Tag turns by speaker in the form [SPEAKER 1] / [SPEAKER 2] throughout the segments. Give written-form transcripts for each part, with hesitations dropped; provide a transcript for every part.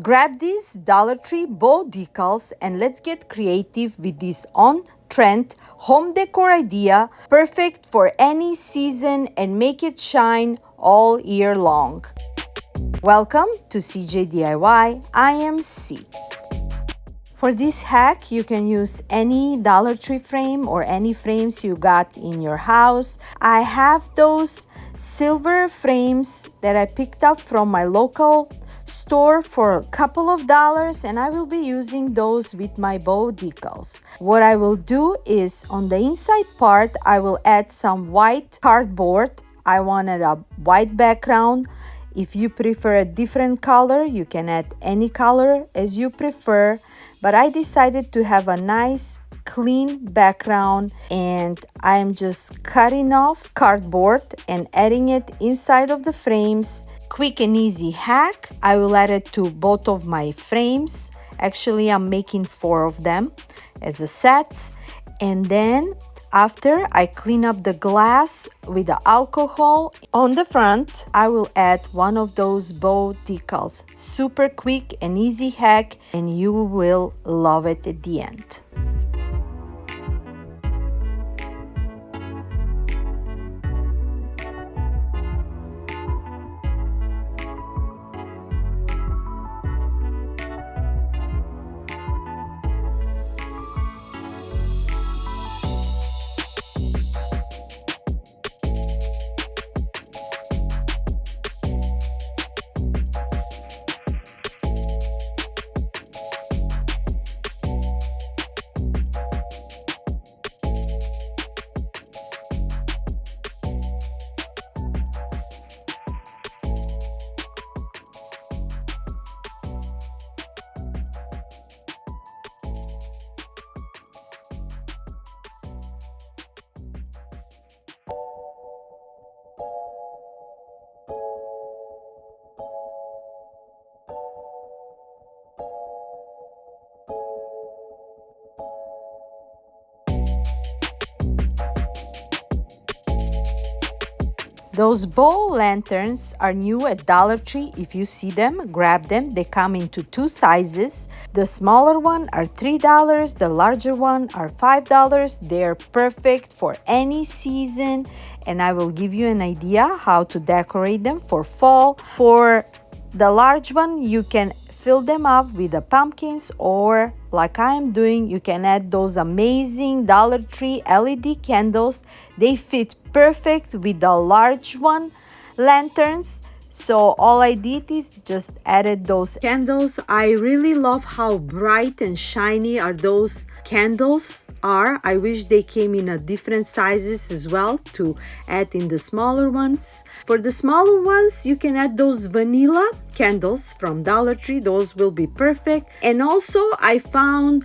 [SPEAKER 1] Grab these Dollar Tree bow decals and let's get creative with this on-trend home decor idea, perfect for any season and make it shine all year long. Welcome to CJDIY. I am C. For this hack, you can use any Dollar Tree frame or any frames you got in your house. I have those silver frames that I picked up from my local store for a couple of dollars, and I will be using those with my bow decals. What I will do is on the inside part, I will add some white cardboard. I wanted a white background. If you prefer a different color, you can add any color as you prefer. But I decided to have a nice clean background, and I am just cutting off cardboard and adding it inside of the frames. Quick and easy hack. I will add it to both of my frames. Actually, I'm making 4 of them as a set. And then after I clean up the glass with the alcohol on the front, I will add one of those bow decals. Super quick and easy hack, and you will love it at the end. Those bow lanterns are new at Dollar Tree. If you see them, grab them. They come into 2 sizes. The smaller one are $3. The larger one are $5. They're perfect for any season, and I will give you an idea how to decorate them for fall. For the large one, you can fill them up with the pumpkins, or like I am doing, you can add those amazing Dollar Tree LED candles. They fit perfect with the large one lanterns. So all I did is just added those candles. I really love how bright and shiny are those candles are. I wish they came in a different sizes as well to add in the smaller ones. For the smaller ones, you can add those vanilla candles from Dollar Tree. Those will be perfect. And also I found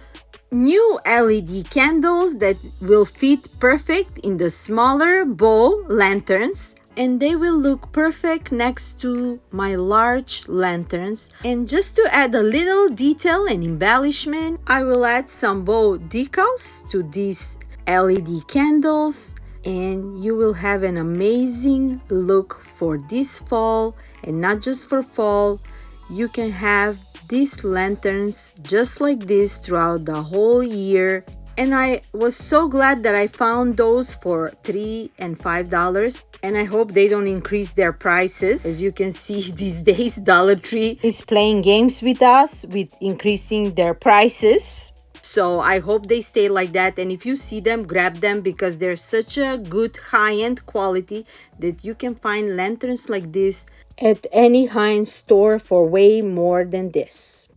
[SPEAKER 1] new LED candles that will fit perfect in the smaller bow lanterns, and they will look perfect next to my large lanterns. And just to add a little detail and embellishment, I will add some bow decals to these LED candles, and you will have an amazing look for this fall. And not just for fall, you can have these lanterns just like this throughout the whole year. And I was so glad that I found those for $3 and $5, and I hope they don't increase their prices. As you can see, these days Dollar Tree is playing games with us with increasing their prices. So I hope they stay like that, and if you see them, grab them, because they're such a good high-end quality that you can find lanterns like this at any high-end store for way more than this.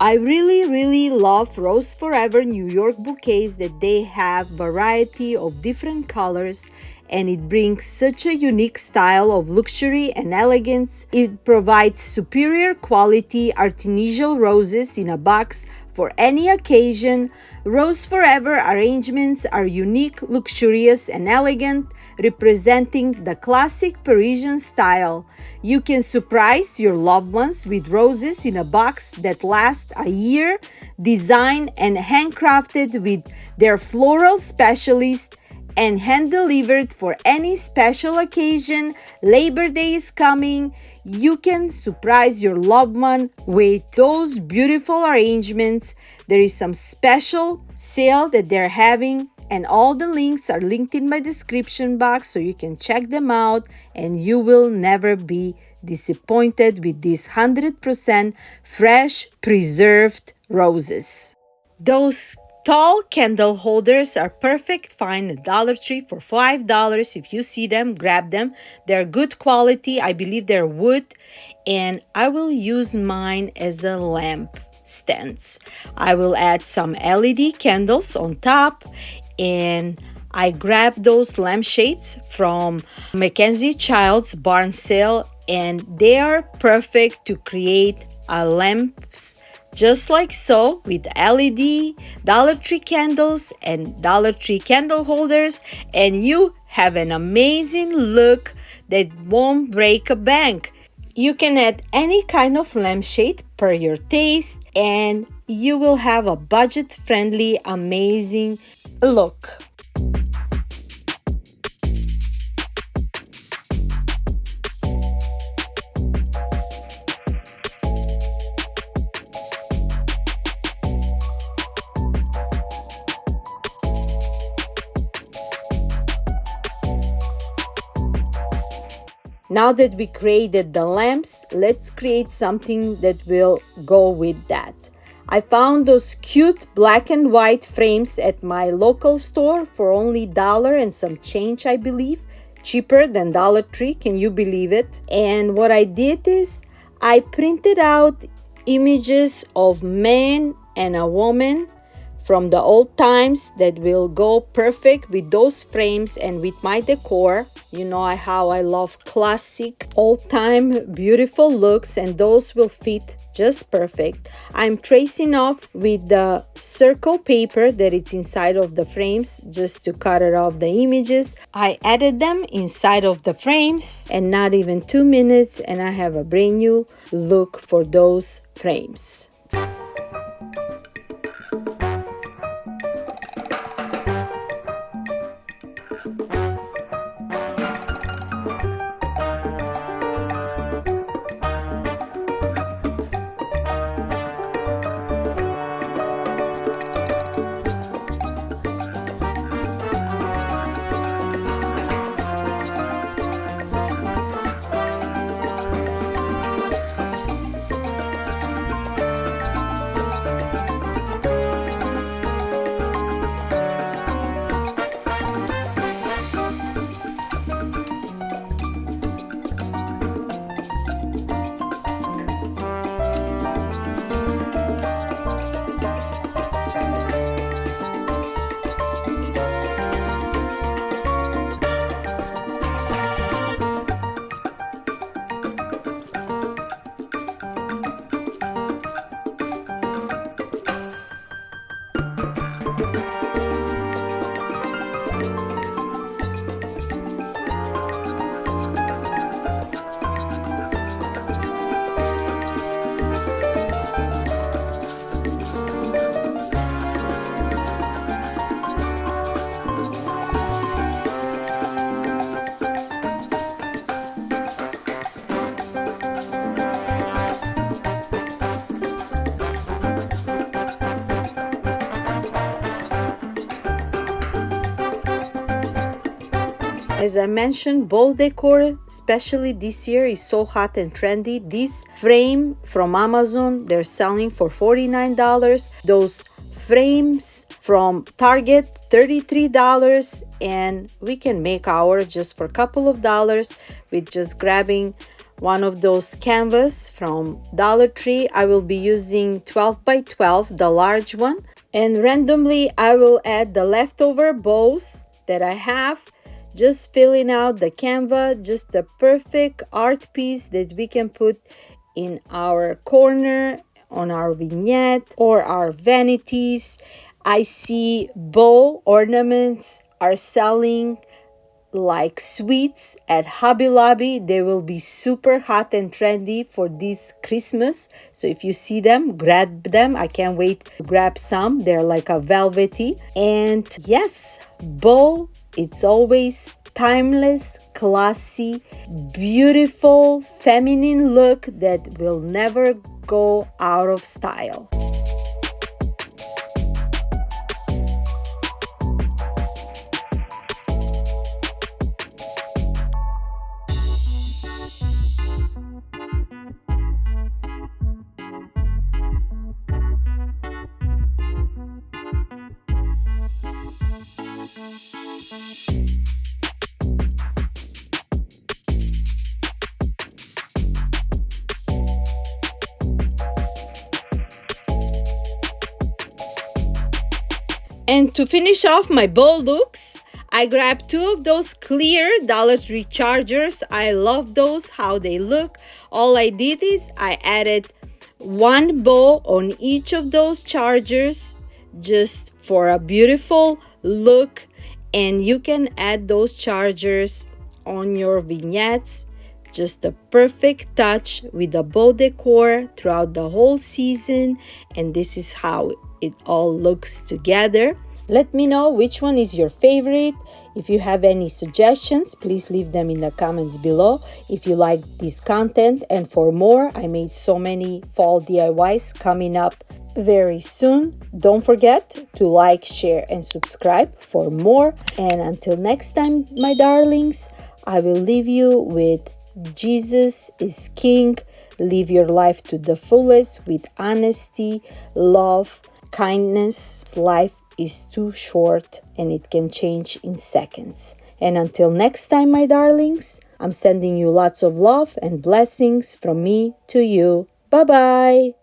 [SPEAKER 1] I really love Rose Forever New York bouquets that they have variety of different colors, and it brings such a unique style of luxury and elegance. It provides superior quality artificial roses in a box for any occasion. Rose Forever arrangements are unique, luxurious, and elegant, representing the classic Parisian style. You can surprise your loved ones with roses in a box that lasts a year, designed and handcrafted with their floral specialist and hand-delivered for any special occasion. Labor Day is coming. You can surprise your loved one with those beautiful arrangements. There is some special sale that they're having, and all the links are linked in my description box, so you can check them out, and you will never be disappointed with these 100% fresh, preserved roses. Those tall candle holders are perfect. Find at Dollar Tree for $5. If you see them, grab them. They're good quality. I believe they're wood, and I will use mine as a lamp stands. I will add some LED candles on top, and I grabbed those lampshades from Mackenzie Child's barn sale, and they are perfect to create a lamps just like so, with LED, Dollar Tree candles, and Dollar Tree candle holders, and you have an amazing look that won't break a bank. You can add any kind of lampshade per your taste, and you will have a budget-friendly, amazing look. Now that we created the lamps, let's create something that will go with that. I found those cute black and white frames at my local store for only $1 and some change, I believe. Cheaper than Dollar Tree, can you believe it? And what I did is I printed out images of man and a woman from the old times that will go perfect with those frames and with my decor. You know how I love classic, old-time, beautiful looks, and those will fit just perfect. I'm tracing off with the circle paper that it's inside of the frames just to cut it off the images. I added them inside of the frames, and not even 2 minutes, and I have a brand new look for those frames. As I mentioned, bowl decor, especially this year, is so hot and trendy. This frame from Amazon, they're selling for $49. Those frames from Target, $33, and we can make ours just for a couple of dollars with just grabbing one of those canvas from Dollar Tree. I will be using 12 by 12, the large one. And randomly, I will add the leftover bows that I have, just filling out the canvas, just the perfect art piece that we can put in our corner, on our vignette, or our vanities. I see bow ornaments are selling like sweets at Hobby Lobby. They will be super hot and trendy for this Christmas. So if you see them, grab them. I can't wait to grab some. They're like a velvety. And yes, bow, it's always timeless, classy, beautiful, feminine look that will never go out of style. And to finish off my bowl looks, I grabbed two of those clear Dollar Tree chargers. I love those, how they look. All I did is I added one bow on each of those chargers just for a beautiful look. And you can add those chargers on your vignettes. Just a perfect touch with the bow decor throughout the whole season. And this is how it all looks together. Let me know which one is your favorite. If you have any suggestions, please leave them in the comments below. If you like this content and for more, I made so many fall DIYs coming up very soon. Don't forget to like, share, and subscribe for more. And until next time, my darlings, I will leave you with Jesus is King. Live your life to the fullest with honesty, love, kindness. Life is too short and it can change in seconds. And until next time, my darlings, I'm sending you lots of love and blessings from me to you. Bye-bye.